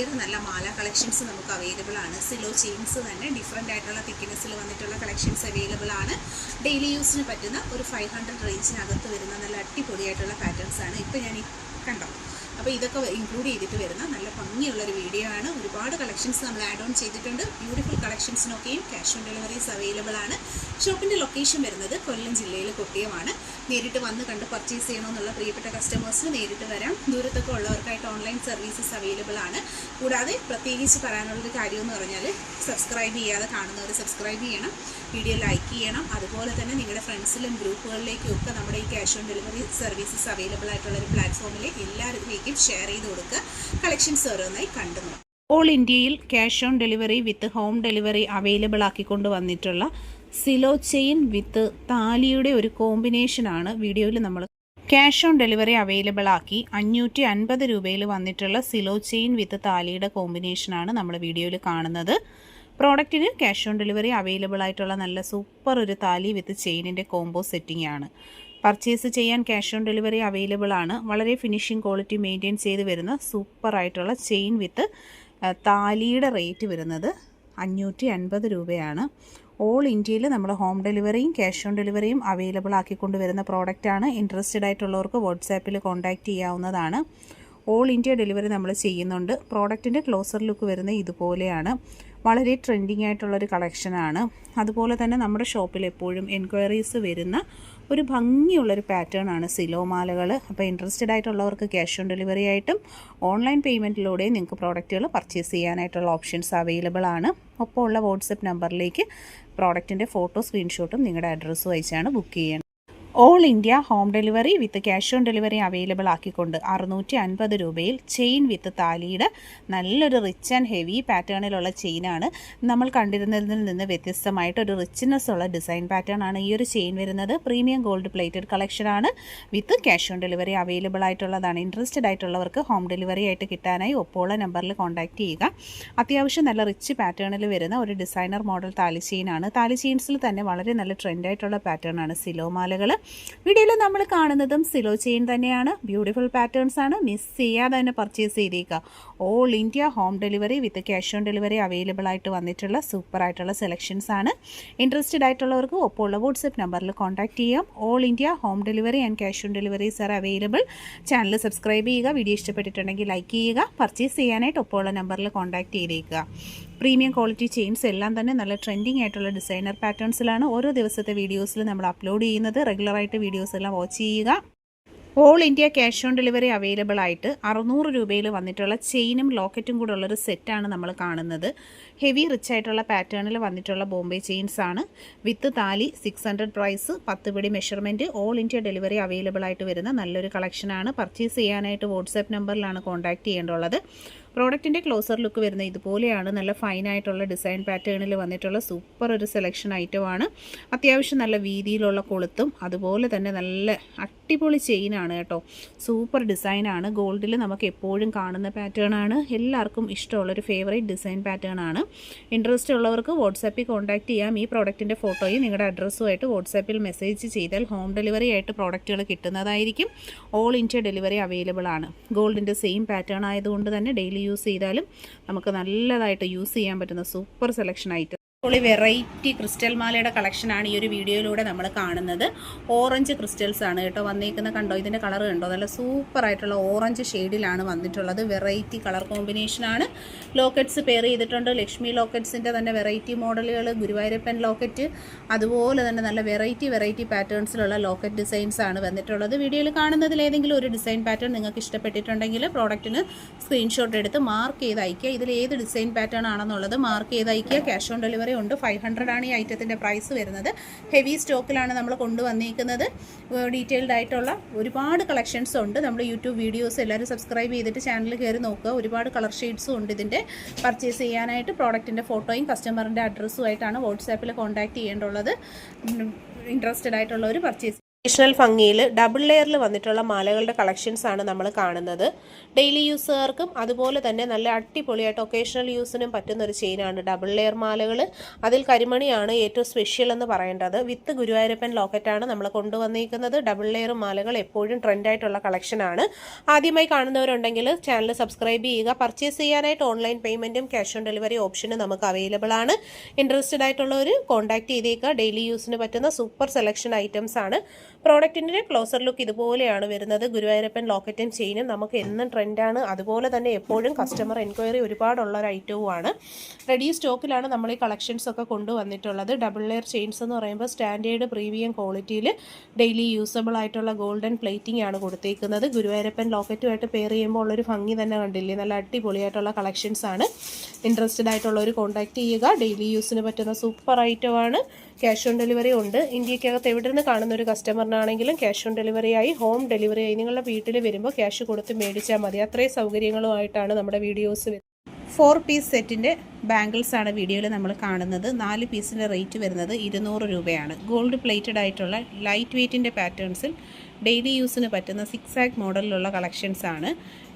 ഒത്തിരിയേറെ നല്ല മാല കളക്ഷൻസ് നമുക്ക് അവൈലബിൾ ആണ്. സിലോ ചെയിൻസ് തന്നെ ഡിഫറെൻ്റ് ആയിട്ടുള്ള തിക്നെസ്സിൽ വന്നിട്ടുള്ള കളക്ഷൻസ് അവൈലബിൾ ആണ്. ഡെയിലി യൂസിന് പറ്റുന്ന ഒരു 500 റേഞ്ചിനകത്ത് വരുന്ന നല്ല അടിപൊളിയായിട്ടുള്ള പാറ്റേൺസ് ആണ് ഇപ്പോൾ ഞാൻ കണ്ടോ. അപ്പോൾ ഇതൊക്കെ ഇൻക്ലൂഡ് ചെയ്തിട്ട് വരുന്ന നല്ല ഭംഗിയുള്ളൊരു വീഡിയോ ആണ്. ഒരുപാട് കളക്ഷൻസ് നമ്മൾ ആഡ് ഓൺ ചെയ്തിട്ടുണ്ട്. ബ്യൂട്ടിഫുൾ കളക്ഷൻസിനൊക്കെയും ക്യാഷ് ഓൺ ഡെലിവറീസ് അവൈലബിൾ ആണ്. ഷോപ്പിൻ്റെ ലൊക്കേഷൻ വരുന്നത് കൊല്ലം ജില്ലയിൽ കൊട്ടിയമാണ്. നേരിട്ട് വന്ന് കണ്ട് പർച്ചേസ് ചെയ്യണമെന്നുള്ള പ്രിയപ്പെട്ട കസ്റ്റമേഴ്സിന് നേരിട്ട് വരാം. ദൂരത്തൊക്കെ ഉള്ളവർക്കായിട്ട് ഓൺലൈൻ സർവീസസ് അവൈലബിൾ ആണ്. കൂടാതെ പ്രത്യേകിച്ച് പറയാനുള്ളൊരു കാര്യമെന്ന് പറഞ്ഞാൽ സബ്സ്ക്രൈബ് ചെയ്യാതെ കാണുന്നവർ സബ്സ്ക്രൈബ് ചെയ്യണം, വീഡിയോ ലൈക്ക് ചെയ്യണം. അതുപോലെ തന്നെ നിങ്ങളുടെ ഫ്രണ്ട്സിലും ഗ്രൂപ്പുകളിലേക്കും ഒക്കെ നമ്മുടെ ഈ cash on delivery services available ആയിട്ടുള്ള ഒരു പ്ലാറ്റ്ഫോമിൽ എല്ലാവരിലേക്കും ഷെയർ ചെയ്ത് കൊടുക്കുക. കളക്ഷൻസ് ഓരോന്നായി കണ്ടു. ഓൾ ഇന്ത്യയിൽ cash on delivery with home delivery available ആക്കിക്കൊണ്ട് വന്നിട്ടുള്ള സിലോ ചെയിൻ വിത്ത് താലിയുടെ ഒരു കോമ്പിനേഷനാണ് വീഡിയോയിൽ നമ്മൾ ക്യാഷ് ഓൺ ഡെലിവറി അവൈലബിൾ ആക്കി 550 രൂപയിൽ വന്നിട്ടുള്ള സിലോ ചെയിൻ വിത്ത് താലിയുടെ കോമ്പിനേഷനാണ് നമ്മൾ വീഡിയോയിൽ കാണുന്നത്. പ്രോഡക്റ്റിന് ക്യാഷ് ഓൺ ഡെലിവറി അവൈലബിൾ ആയിട്ടുള്ള നല്ല സൂപ്പർ ഒരു താലി വിത്ത് ചെയിനിൻ്റെ കോംബോ സെറ്റിംഗ് ആണ്. പർച്ചേസ് ചെയ്യാൻ ക്യാഷ് ഓൺ ഡെലിവറി അവൈലബിൾ ആണ്. വളരെ ഫിനിഷിംഗ് ക്വാളിറ്റി മെയിൻറ്റെയിൻ ചെയ്ത് വരുന്ന സൂപ്പർ ആയിട്ടുള്ള ചെയിൻ വിത്ത് താലിയുടെ റേറ്റ് വരുന്നത് 550 രൂപയാണ്. ഓൾ ഇന്ത്യയിൽ നമ്മൾ ഹോം ഡെലിവറിയും ക്യാഷ് ഓൺ ഡെലിവറിയും അവൈലബിൾ ആക്കിക്കൊണ്ട് വരുന്ന പ്രോഡക്റ്റാണ്. ഇൻട്രസ്റ്റഡ് ആയിട്ടുള്ളവർക്ക് വാട്സാപ്പിൽ കോൺടാക്റ്റ് ചെയ്യാവുന്നതാണ്. ഓൾ ഇന്ത്യ ഡെലിവറി നമ്മൾ ചെയ്യുന്നുണ്ട്. പ്രോഡക്റ്റിൻ്റെ ക്ലോസർ ലുക്ക് വരുന്നത് ഇതുപോലെയാണ്. വളരെ ട്രെൻഡിങ് ആയിട്ടുള്ളൊരു കളക്ഷനാണ്. അതുപോലെ തന്നെ നമ്മുടെ ഷോപ്പിൽ എപ്പോഴും എൻക്വയറീസ് വരുന്ന ഒരു ഭംഗിയുള്ളൊരു പാറ്റേൺ ആണ് സിലോ മാലകൾ. അപ്പോൾ ഇൻട്രസ്റ്റഡ് ആയിട്ടുള്ളവർക്ക് ക്യാഷ് ഓൺ ഡെലിവറി ആയിട്ടും ഓൺലൈൻ പേയ്മെൻറ്റിലൂടെയും നിങ്ങൾക്ക് പ്രോഡക്റ്റുകൾ പർച്ചേസ് ചെയ്യാനായിട്ടുള്ള ഓപ്ഷൻസ് അവൈലബിൾ ആണ്. ഒപ്പം ഉള്ള വാട്സപ്പ് നമ്പറിലേക്ക് പ്രോഡക്റ്റിൻ്റെ ഫോട്ടോ സ്ക്രീൻഷോട്ടും നിങ്ങളുടെ അഡ്രസ്സും അയച്ചാണ് ബുക്ക് ചെയ്യേണ്ടത്. All India home delivery with cash on delivery available ആക്കിക്കൊണ്ട് 650 രൂപയിൽ ചെയിൻ വിത്ത് താലിയുടെ നല്ലൊരു റിച്ച് ആൻഡ് ഹെവി പാറ്റേണിലുള്ള ചെയിനാണ്. നമ്മൾ കണ്ടിരുന്നതിൽ നിന്ന് വ്യത്യസ്തമായിട്ടൊരു റിച്ച്നെസ് ഉള്ള ഡിസൈൻ പാറ്റേൺ ആണ് ഈ ഒരു ചെയിൻ വരുന്നത്. പ്രീമിയം ഗോൾഡ് പ്ലേറ്റഡ് കളക്ഷനാണ്. With cash on delivery available ആയിട്ടുള്ളതാണ്. ഇൻട്രസ്റ്റഡ് ആയിട്ടുള്ളവർക്ക് ഹോം ഡെലിവറി ആയിട്ട് കിട്ടാനായി ഒപ്പമുള്ള നമ്പറിൽ കോൺടാക്റ്റ് ചെയ്യുക. അത്യാവശ്യം നല്ല റിച്ച് പാറ്റേണിൽ വരുന്ന ഒരു ഡിസൈനർ മോഡൽ താലി ചെയിനാണ്. താലി ചെയിൻസിൽ തന്നെ വളരെ നല്ല ട്രെൻഡായിട്ടുള്ള പാറ്റേൺ ആണ് സിലോ മാലകൾ. വീഡിയോയിൽ നമ്മൾ കാണുന്നതും സിലോ ചെയിൻ തന്നെയാണ്. ബ്യൂട്ടിഫുൾ പാറ്റേൺസ് ആണ്. മിസ് ചെയ്യാതെ തന്നെ പർച്ചേസ് ചെയ്തേക്കുക. All India home delivery with cash on delivery available ആയിട്ട് വന്നിട്ടുള്ള സൂപ്പർ ആയിട്ടുള്ള സെലക്ഷൻസ് ആണ്. ഇൻട്രസ്റ്റഡ് ആയിട്ടുള്ളവർക്ക് ഒപ്പമുള്ള വാട്സപ്പ് നമ്പറിൽ കോൺടാക്ട് ചെയ്യാം. All India home delivery and cash on deliveries are available. Channel subscribe ചെയ്യുക. വീഡിയോ ഇഷ്ടപ്പെട്ടിട്ടുണ്ടെങ്കിൽ ലൈക്ക് ചെയ്യുക. പർച്ചേസ് ചെയ്യാനായിട്ട് ഒപ്പമുള്ള നമ്പറിൽ കോൺടാക്ട് ചെയ്തേക്കുക. പ്രീമിയം ക്വാളിറ്റി ചെയിൻസ് എല്ലാം തന്നെ നല്ല ട്രെൻഡിങ് ആയിട്ടുള്ള ഡിസൈനർ പാറ്റേൺസിലാണ് ഓരോ ദിവസത്തെ വീഡിയോസിൽ നമ്മൾ അപ്ലോഡ് ചെയ്യുന്നത്. റെഗുലറായിട്ട് വീഡിയോസ് എല്ലാം വാച്ച് ചെയ്യുക. All India cash on delivery available ആയിട്ട് 600 രൂപയിൽ വന്നിട്ടുള്ള ചെയിനും ലോക്കറ്റും കൂടെ ഉള്ളൊരു സെറ്റാണ് നമ്മൾ കാണുന്നത്. ഹെവി റിച്ച് ആയിട്ടുള്ള പാറ്റേണിൽ വന്നിട്ടുള്ള ബോംബെ ചെയിൻസ് ആണ്. വിത്ത് താലി 600 പ്രൈസ്, 10 പിടി measurement. All India delivery available ആയിട്ട് വരുന്ന നല്ലൊരു കളക്ഷനാണ്. പർച്ചേസ് ചെയ്യാനായിട്ട് വാട്സാപ്പ് നമ്പറിലാണ് കോൺടാക്ട് ചെയ്യേണ്ടുള്ളത്. പ്രോഡക്റ്റിൻ്റെ ക്ലോസർ ലുക്ക് വരുന്നത് ഇതുപോലെയാണ്. നല്ല ഫൈനായിട്ടുള്ള ഡിസൈൻ പാറ്റേണിൽ വന്നിട്ടുള്ള സൂപ്പർ ഒരു സെലക്ഷൻ ഐറ്റമാണ്. അത്യാവശ്യം നല്ല വീതിയിലുള്ള കൊളുത്തും അതുപോലെ തന്നെ നല്ല അടിപൊളി ചെയിനാണ് കേട്ടോ. സൂപ്പർ ഡിസൈനാണ്. ഗോൾഡിൽ നമുക്ക് എപ്പോഴും കാണുന്ന പാറ്റേൺ ആണ്. എല്ലാവർക്കും ഇഷ്ടമുള്ളൊരു ഫേവറേറ്റ് ഡിസൈൻ പാറ്റേൺ ആണ്. ഇൻട്രസ്റ്റ് ഉള്ളവർക്ക് വാട്സാപ്പിൽ കോൺടാക്ട് ചെയ്യാം. ഈ പ്രോഡക്റ്റിൻ്റെ ഫോട്ടോയും നിങ്ങളുടെ അഡ്രസ്സുമായിട്ട് വാട്സാപ്പിൽ മെസ്സേജ് ചെയ്താൽ ഹോം ഡെലിവറി ആയിട്ട് പ്രോഡക്റ്റുകൾ കിട്ടുന്നതായിരിക്കും. ഓൾ ഇന്ത്യ ഡെലിവറി അവൈലബിൾ ആണ്. ഗോൾഡിൻ്റെ സെയിം പാറ്റേൺ ആയതുകൊണ്ട് തന്നെ ഡെയിലി യൂസ് ചെയ്താലും നമുക്ക് നല്ലതായിട്ട് യൂസ് ചെയ്യാൻ പറ്റുന്ന സൂപ്പർ സെലക്ഷൻ ആയിട്ട് വെറൈറ്റി ക്രിസ്റ്റൽ മാലയുടെ കളക്ഷനാണ് ഈ ഒരു വീഡിയോയിലൂടെ നമ്മൾ കാണുന്നത്. ഓറഞ്ച് ക്രിസ്റ്റൽസ് ആണ് കേട്ടോ വന്നേക്കുന്ന. കണ്ടോ ഇതിൻ്റെ കളർ കണ്ടോ, നല്ല സൂപ്പർ ആയിട്ടുള്ള ഓറഞ്ച് ഷെയ്ഡിലാണ് വന്നിട്ടുള്ളത്. വെറൈറ്റി കളർ കോമ്പിനേഷനാണ്. ലോക്കറ്റ്സ് പെയർ ചെയ്തിട്ടുണ്ട്. ലക്ഷ്മി ലോക്കറ്റ്സിൻ്റെ തന്നെ വെറൈറ്റി മോഡലുകൾ, ഗുരുവായൂരപ്പൻ ലോക്കറ്റ്, അതുപോലെ തന്നെ നല്ല വെറൈറ്റി പാറ്റേൺസിലുള്ള ലോക്കറ്റ് ഡിസൈൻസ് ആണ് വന്നിട്ടുള്ളത്. വീഡിയോയിൽ കാണുന്നതിൽ ഏതെങ്കിലും ഒരു ഡിസൈൻ പാറ്റേൺ നിങ്ങൾക്ക് ഇഷ്ടപ്പെട്ടിട്ടുണ്ടെങ്കിൽ പ്രോഡക്റ്റിന് സ്ക്രീൻഷോട്ട് എടുത്ത് മാർക്ക് ചെയ്ത് അയക്കുക. ഇതിൽ ഏത് ഡിസൈൻ പാറ്റേൺ ആണെന്നുള്ളത് മാർക്ക് ചെയ്ത് അയക്കുക. ക്യാഷ് ഓൺ ഡെലിവറി ഉണ്ട്. 500 ആണ് ഈ ഐറ്റത്തിൻ്റെ പ്രൈസ് വരുന്നത്. ഹെവി സ്റ്റോക്കിലാണ് നമ്മൾ കൊണ്ടുവന്നിരിക്കുന്നത്. ഡീറ്റെയിൽഡ് ആയിട്ടുള്ള ഒരുപാട് കളക്ഷൻസ് ഉണ്ട്. നമ്മൾ യൂട്യൂബ് വീഡിയോസ് എല്ലാവരും സബ്സ്ക്രൈബ് ചെയ്തിട്ട് ചാനൽ കയറി നോക്കുക. ഒരുപാട് കളർ ഷെയ്ഡ്സും ഉണ്ട് ഇതിൻ്റെ. പർച്ചേസ് ചെയ്യാനായിട്ട് പ്രോഡക്റ്റിൻ്റെ ഫോട്ടോയും കസ്റ്റമറിൻ്റെ അഡ്രസ്സുമായിട്ടാണ് വാട്സാപ്പിൽ കോൺടാക്ട് ചെയ്യേണ്ടുള്ളത്. ഇൻട്രസ്റ്റഡ് ആയിട്ടുള്ളവർ പർച്ചേസ് ട്രഡീഷണൽ ഭംഗിയിൽ ഡബിൾ ലെയറിൽ വന്നിട്ടുള്ള മാലകളുടെ കളക്ഷൻസ് ആണ് നമ്മൾ കാണുന്നത്. ഡെയിലി യൂസുകാർക്കും അതുപോലെ തന്നെ നല്ല അടിപൊളിയായിട്ട് ഒക്കേഷണൽ യൂസിനും പറ്റുന്ന ഒരു ചെയിനാണ് ഡബിൾ ലെയർ മാലകൾ. അതിൽ കരിമണിയാണ് ഏറ്റവും സ്പെഷ്യൽ എന്ന് പറയേണ്ടത്. വിത്ത് ഗുരുവായൂരപ്പൻ ലോക്കറ്റാണ് നമ്മൾ കൊണ്ടുവന്നിരിക്കുന്നത്. ഡബിൾ ലെയർ മാലകൾ എപ്പോഴും ട്രെൻഡായിട്ടുള്ള കളക്ഷനാണ്. ആദ്യമായി കാണുന്നവരുണ്ടെങ്കിൽ ചാനൽ സബ്സ്ക്രൈബ് ചെയ്യുക. പർച്ചേസ് ചെയ്യാനായിട്ട് ഓൺലൈൻ പേയ്മെൻറ്റും ക്യാഷ് ഓൺ ഡെലിവറി ഓപ്ഷനും നമുക്ക് അവൈലബിൾ ആണ്. ഇൻട്രസ്റ്റഡ് ആയിട്ടുള്ളവർ കോൺടാക്ട് ചെയ്തേക്കുക. ഡെയിലി യൂസിന് പറ്റുന്ന സൂപ്പർ സെലക്ഷൻ ഐറ്റംസ് ആണ്. പ്രോഡക്റ്റിൻ്റെ ക്ലോസർ ലുക്ക് ഇതുപോലെയാണ് വരുന്നത്. ഗുരുവായൂരപ്പൻ ലോക്കറ്റും ചെയിനും നമുക്ക് എന്നും ട്രെൻഡാണ്. അതുപോലെ തന്നെ എപ്പോഴും കസ്റ്റമർ എൻക്വയറി ഒരുപാടുള്ള ഒരു ഐറ്റവുമാണ്. റെഡി സ്റ്റോക്കിലാണ് നമ്മൾ ഈ കളക്ഷൻസ് ഒക്കെ കൊണ്ടുവന്നിട്ടുള്ളത്. ഡബിൾ ലെയർ ചെയിൻസ് എന്ന് പറയുമ്പോൾ സ്റ്റാൻഡേർഡ് പ്രീമിയം ക്വാളിറ്റിയിൽ ഡെയിലി യൂസബിൾ ആയിട്ടുള്ള ഗോൾഡൻ പ്ലേറ്റിംഗ് ആണ് കൊടുത്തേക്കുന്നത്. ഗുരുവായൂരപ്പൻ ലോക്കറ്റുമായിട്ട് പെയർ ചെയ്യുമ്പോൾ ഉള്ളൊരു ഭംഗി തന്നെ കണ്ടില്ലേ. നല്ല അടിപൊളിയായിട്ടുള്ള കളക്ഷൻസ് ആണ്. ഇൻട്രസ്റ്റഡ് ആയിട്ടുള്ളവർ കോൺടാക്ട് ചെയ്യുക. ഡെയിലി യൂസിന് പറ്റുന്ന സൂപ്പർ ഐറ്റമാണ്. ക്യാഷ് ഓൺ ഡെലിവറി ഉണ്ട്. ഇന്ത്യക്കകത്ത് എവിടെ നിന്ന് കാണുന്ന ഒരു കസ്റ്റമറിനാണെങ്കിലും ക്യാഷ് ഓൺ ഡെലിവറി ആയി ഹോം ഡെലിവറി ആയി നിങ്ങളുടെ വീട്ടിൽ വരുമ്പോൾ ക്യാഷ് കൊടുത്ത് മേടിച്ചാൽ മതി. അത്രയും സൗകര്യങ്ങളുമായിട്ടാണ് നമ്മുടെ വീഡിയോസ് വരുന്നത്. 4 പീസ് സെറ്റിൻ്റെ ബാംഗിൾസ് ആണ് വീഡിയോയിൽ നമ്മൾ കാണുന്നത്. 4 പീസിൻ്റെ റേറ്റ് വരുന്നത് 200 രൂപയാണ്. ഗോൾഡ് പ്ലേറ്റഡ് ആയിട്ടുള്ള ലൈറ്റ് വെയ്റ്റിൻ്റെ പാറ്റേൺസിൽ ഡെയിലി യൂസിന് പറ്റുന്ന 6 ആക്ക് മോഡലിലുള്ള കളക്ഷൻസ് ആണ്.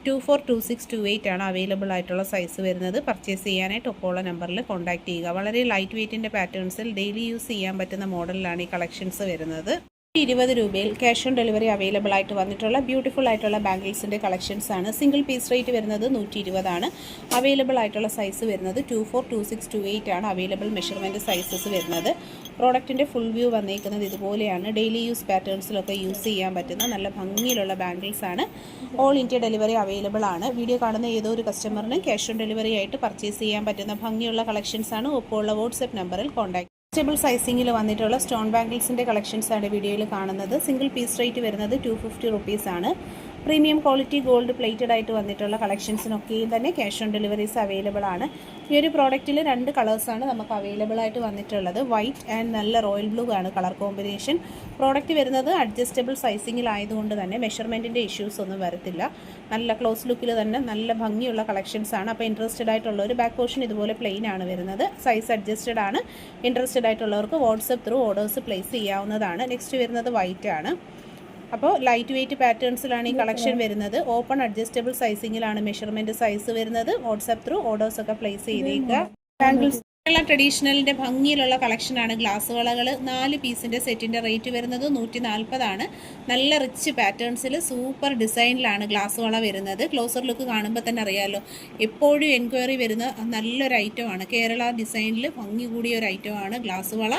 242628 ആണ് അവൈലബിൾ ആയിട്ടുള്ള സൈസ് വരുന്നത്. പർച്ചേസ് ചെയ്യാനായിട്ട് ഒപ്പമുള്ള നമ്പറിൽ കോൺടാക്ട് ചെയ്യുക. വളരെ ലൈറ്റ് വെയ്റ്റിൻ്റെ പാറ്റേൺസിൽ ഡെയിലി യൂസ് ചെയ്യാൻ പറ്റുന്ന മോഡലിലാണ് ഈ കളക്ഷൻസ് വരുന്നത്. 20 രൂപയിൽ ക്യാഷ് ഓൺ ഡെലിവറി അവൈലബിൾ ആയിട്ട് വന്നിട്ടുള്ള ബ്യൂട്ടിഫുൾ ആയിട്ടുള്ള ബാംഗിൾസിൻ്റെ കളക്ഷൻസ് ആണ്. സിംഗിൾ പീസ് റേറ്റ് വരുന്നത് 120 ആണ്. അവൈലബിൾ ആയിട്ടുള്ള സൈസ് വരുന്നത് 242628 ആണ് അവൈലബിൾ മെഷർമെൻറ്റ് സൈസസ് വരുന്നത്. പ്രോഡക്റ്റിൻ്റെ ഫുൾ വ്യൂ വന്നേക്കുന്നത് ഇതുപോലെയാണ്. ഡെയിലി യൂസ് പാറ്റേൺസിലൊക്കെ യൂസ് ചെയ്യാൻ പറ്റുന്ന നല്ല ഭംഗിയിലുള്ള ബാംഗിൾസ് ആണ്. ഓൾ ഇന്ത്യ ഡെലിവറി അവൈലബിൾ ആണ്. വീഡിയോ കാണുന്ന ഏതോ ഒരു കസ്റ്റമറിന് ക്യാഷ് ഓൺ ഡെലിവറി ആയിട്ട് പർച്ചേസ് ചെയ്യാൻ പറ്റുന്ന ഭംഗിയുള്ള കളക്ഷൻസ് ആണ്. ഒപ്പമുള്ള വാട്സ്ആപ്പ് നമ്പറിൽ കോൺടാക്ട്. വെജിറ്റബിൾ സൈസിങ്ങിൽ വന്നിട്ടുള്ള സ്റ്റോൺ ബാംഗിൾസിൻ്റെ കളക്ഷൻസ് ആണ് വീഡിയോയിൽ കാണുന്നത്. സിംഗിൾ പീസ് റേറ്റ് വരുന്നത് 250 റുപ്പീസ് ആണ്. പ്രീമിയം ക്വാളിറ്റി ഗോൾഡ് പ്ലേറ്റഡ് ആയിട്ട് വന്നിട്ടുള്ള കളക്ഷൻസിനൊക്കെയും തന്നെ ക്യാഷ് ഓൺ ഡെലിവറീസ് അവൈലബിൾ ആണ്. ഈ ഒരു പ്രോഡക്റ്റിൽ 2 കളേഴ്സാണ് നമുക്ക് അവൈലബിൾ ആയിട്ട് വന്നിട്ടുള്ളത്. വൈറ്റ് ആൻഡ് നല്ല റോയൽ ബ്ലൂ ആണ് കളർ കോമ്പിനേഷൻ. പ്രോഡക്റ്റ് വരുന്നത് അഡ്ജസ്റ്റബിൾ സൈസിങ്ങിലായതുകൊണ്ട് തന്നെ മെഷർമെൻറ്റിൻ്റെ ഇഷ്യൂസ് ഒന്നും വരത്തില്ല. നല്ല ക്ലോസ് ലുക്കിൽ തന്നെ നല്ല ഭംഗിയുള്ള കളക്ഷൻസ് ആണ്. അപ്പോൾ ഇൻട്രസ്റ്റഡ് ആയിട്ടുള്ളവർ ബാക്ക് പോർഷൻ ഇതുപോലെ പ്ലെയിൻ ആണ് വരുന്നത്. സൈസ് അഡ്ജസ്റ്റഡ് ആണ്. ഇൻട്രസ്റ്റഡ് ആയിട്ടുള്ളവർക്ക് വാട്സപ്പ് ത്രൂ ഓർഡേഴ്സ് പ്ലേസ് ചെയ്യാവുന്നതാണ്. നെക്സ്റ്റ് വരുന്നത് വൈറ്റ് ആണ്. അപ്പോൾ ലൈറ്റ് വെയ്റ്റ് പാറ്റേൺസിലാണ് ഈ കളക്ഷൻ വരുന്നത്. ഓപ്പൺ അഡ്ജസ്റ്റബിൾ സൈസിങ്ങിലാണ് മെഷർമെൻറ്റ് സൈസ് വരുന്നത്. വാട്സപ്പ് ത്രൂ ഓർഡേഴ്സൊക്കെ പ്ലേസ് ചെയ്തേക്കുക. ബാംഗിൾസ് ട്രഡീഷണലിൻ്റെ ഭംഗിയിലുള്ള കളക്ഷനാണ്. ഗ്ലാസ് വളകൾ 4 പീസിൻ്റെ സെറ്റിൻ്റെ റേറ്റ് വരുന്നത് 140 ആണ്. നല്ല റിച്ച് പാറ്റേൺസിൽ സൂപ്പർ ഡിസൈനിലാണ് ഗ്ലാസ് വള വരുന്നത്. ക്ലോസർ ലുക്ക് കാണുമ്പോൾ തന്നെ അറിയാമല്ലോ, എപ്പോഴും എൻക്വയറി വരുന്ന നല്ലൊരു ഐറ്റമാണ്. കേരള ഡിസൈനിൽ ഭംഗി കൂടിയ ഒരു ഐറ്റമാണ് ഗ്ലാസ് വള.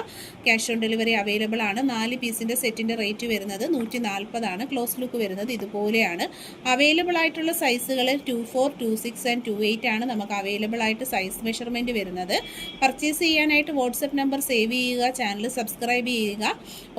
ക്യാഷ് ഓൺ ഡെലിവറി അവൈലബിൾ ആണ്. 4 പീസിൻ്റെ സെറ്റിൻ്റെ റേറ്റ് വരുന്നത് 140 ആണ്. ക്ലോസ് ലുക്ക് വരുന്നത് ഇതുപോലെയാണ്. അവൈലബിൾ ആയിട്ടുള്ള സൈസുകൾ 24, 26 ആൻഡ് 28 ആണ് നമുക്ക് അവൈലബിൾ ആയിട്ട് സൈസ് മെഷർമെൻറ്റ് വരുന്നത്. പർച്ചേസ് ചെയ്യാനായിട്ട് വാട്സപ്പ് നമ്പർ സേവ് ചെയ്യുക. ചാനൽ സബ്സ്ക്രൈബ് ചെയ്യുക.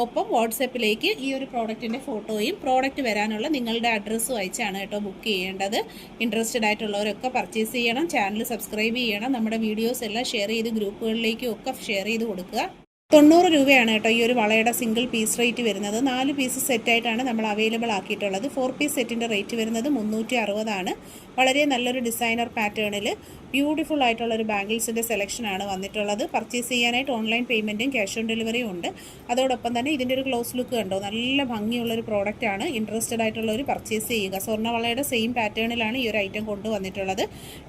ഒപ്പം വാട്സപ്പിലേക്ക് ഈ ഒരു പ്രോഡക്റ്റിൻ്റെ ഫോട്ടോയും പ്രോഡക്റ്റ് വരാനുള്ള നിങ്ങളുടെ അഡ്രസ്സും അയച്ചാണ് കേട്ടോ ബുക്ക് ചെയ്യേണ്ടത്. ഇൻട്രസ്റ്റഡ് ആയിട്ടുള്ളവരൊക്കെ പർച്ചേസ് ചെയ്യണം. ചാനൽ സബ്സ്ക്രൈബ് ചെയ്യണം. നമ്മുടെ വീഡിയോസ് എല്ലാം ഷെയർ ചെയ്ത് ഗ്രൂപ്പുകളിലേക്കും ഒക്കെ ഷെയർ ചെയ്ത് കൊടുക്കുക. 90 രൂപയാണ് കേട്ടോ ഈ ഒരു വളയുടെ സിംഗിൾ പീസ് റേറ്റ് വരുന്നത്. 4 പീസ് സെറ്റായിട്ടാണ് നമ്മൾ അവൈലബിൾ ആക്കിയിട്ടുള്ളത്. 4 പീസ് സെറ്റിൻ്റെ റേറ്റ് വരുന്നത് 360 ആണ്. വളരെ നല്ലൊരു ഡിസൈനർ പാറ്റേണിൽ ബ്യൂട്ടിഫുൾ ആയിട്ടുള്ളൊരു ബാംഗിൾസിൻ്റെ സെലക്ഷനാണ് വന്നിട്ടുള്ളത്. പർച്ചേസ് ചെയ്യാനായിട്ട് ഓൺലൈൻ പേയ്മെൻറ്റും ക്യാഷ് ഓൺ ഡെലിവറിയും ഉണ്ട്. അതോടൊപ്പം തന്നെ ഇതിൻ്റെ ഒരു ക്ലോസ് ലുക്ക് കണ്ടോ, നല്ല ഭംഗിയുള്ളൊരു പ്രോഡക്റ്റാണ്. ഇൻട്രസ്റ്റഡ് ആയിട്ടുള്ളവർ പർച്ചേസ് ചെയ്യുക. സ്വർണ്ണവളയുടെ സെയിം പാറ്റേണിലാണ് ഈ ഒരു ഐറ്റം കൊണ്ടുവന്നിട്ടുള്ളത്.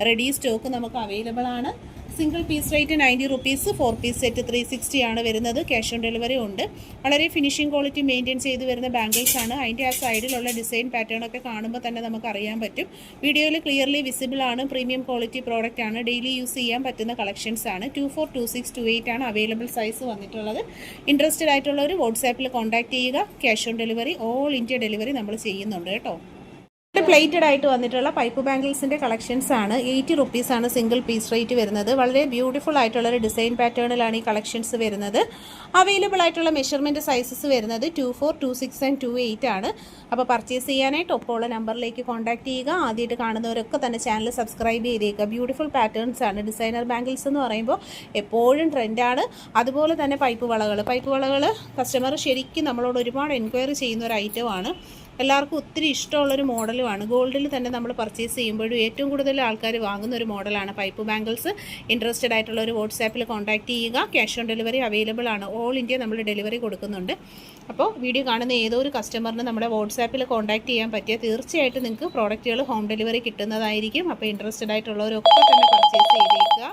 റെഡി സ്റ്റോക്ക് നമുക്ക് അവൈലബിൾ ആണ്. Single piece rate 90 rupees. 4 piece set 360 ആണ് വരുന്നത്. ക്യാഷ് ഓൺ ഡെലിവറി ഉണ്ട്. വളരെ ഫിനിഷിംഗ് ക്വാളിറ്റി മെയിൻറ്റെയിൻ ചെയ്ത് വരുന്ന ബാംഗിൾസ് ആണ്. അതിൻ്റെ ആ സൈഡിലുള്ള ഡിസൈൻ പാറ്റേൺ ഒക്കെ കാണുമ്പോൾ തന്നെ നമുക്ക് അറിയാൻ പറ്റും. വീഡിയോയിൽ ക്ലിയർലി വിസിബിൾ ആണ്. പ്രീമിയം ക്വാളിറ്റി പ്രോഡക്റ്റ് ആണ്. ഡെയിലി യൂസ് ചെയ്യാൻ പറ്റുന്ന കളക്ഷൻസ് ആണ്. 242628 ആണ് അവൈലബിൾ സൈസ് വന്നിട്ടുള്ളത്. ഇൻട്രസ്റ്റഡ് ആയിട്ടുള്ളവർ വാട്സാപ്പിൽ കോൺടാക്ട് ചെയ്യുക. Cash on delivery all India delivery നമ്മൾ ചെയ്യുന്നുണ്ട് കേട്ടോ. പ്ലേറ്റഡ് ആയിട്ട് വന്നിട്ടുള്ള പൈപ്പ് ബാംഗിൾസിൻ്റെ കളക്ഷൻസ് ആണ്. 80 റുപ്പീസ് ആണ് സിംഗിൾ പീസ് റേറ്റ് വരുന്നത്. വളരെ ബ്യൂട്ടിഫുൾ ആയിട്ടുള്ളൊരു ഡിസൈൻ പാറ്റേണിലാണ് ഈ കളക്ഷൻസ് വരുന്നത്. അവൈലബിൾ ആയിട്ടുള്ള മെഷർമെൻറ്റ് സൈസസ് വരുന്നത് 24, 26 ആൻഡ് 28 ആണ്. അപ്പോൾ പർച്ചേസ് ചെയ്യാനായിട്ട് ഒപ്പമുള്ള നമ്പറിലേക്ക് കോൺടാക്ട് ചെയ്യുക. ആദ്യമായിട്ട് കാണുന്നവരൊക്കെ തന്നെ ചാനൽ സബ്സ്ക്രൈബ് ചെയ്തേക്കുക. ബ്യൂട്ടിഫുൾ പാറ്റേൺസ് ആണ്. ഡിസൈനർ ബാംഗിൾസ് എന്ന് പറയുമ്പോൾ എപ്പോഴും ട്രെൻഡാണ്. അതുപോലെ തന്നെ പൈപ്പ് വളകൾ കസ്റ്റമർ ശരിക്കും നമ്മളോട് ഒരുപാട് എൻക്വയറി ചെയ്യുന്ന ഒരു ഐറ്റമാണ്. എല്ലാവർക്കും ഒത്തിരി ഇഷ്ടമുള്ളൊരു മോഡലുമാണ്. ഗോൾഡിൽ തന്നെ നമ്മൾ പർച്ചേസ് ചെയ്യുമ്പോഴും ഏറ്റവും കൂടുതൽ ആൾക്കാർ വാങ്ങുന്ന ഒരു മോഡലാണ് പൈപ്പ് ബാംഗിൾസ്. ഇൻട്രസ്റ്റഡ് ആയിട്ടുള്ള ഒരു വാട്സാപ്പിൽ കോൺടാക്റ്റ് ചെയ്യുക. ക്യാഷ് ഓൺ ഡെലിവറി അവൈലബിൾ ആണ്. ഓൾ ഇന്ത്യ നമ്മൾ ഡെലിവറി കൊടുക്കുന്നുണ്ട്. അപ്പോൾ വീഡിയോ കാണുന്ന ഏതോ ഒരു കസ്റ്റമറിന് നമ്മുടെ വാട്സാപ്പിൽ കോൺടാക്റ്റ് ചെയ്യാൻ പറ്റിയാൽ തീർച്ചയായിട്ടും നിങ്ങൾക്ക് പ്രോഡക്റ്റുകൾ ഹോം ഡെലിവറി കിട്ടുന്നതായിരിക്കും. അപ്പോൾ ഇൻട്രസ്റ്റഡ് ആയിട്ടുള്ളവരൊക്കെ തന്നെ പർച്ചേസ് ചെയ്തേക്കുക.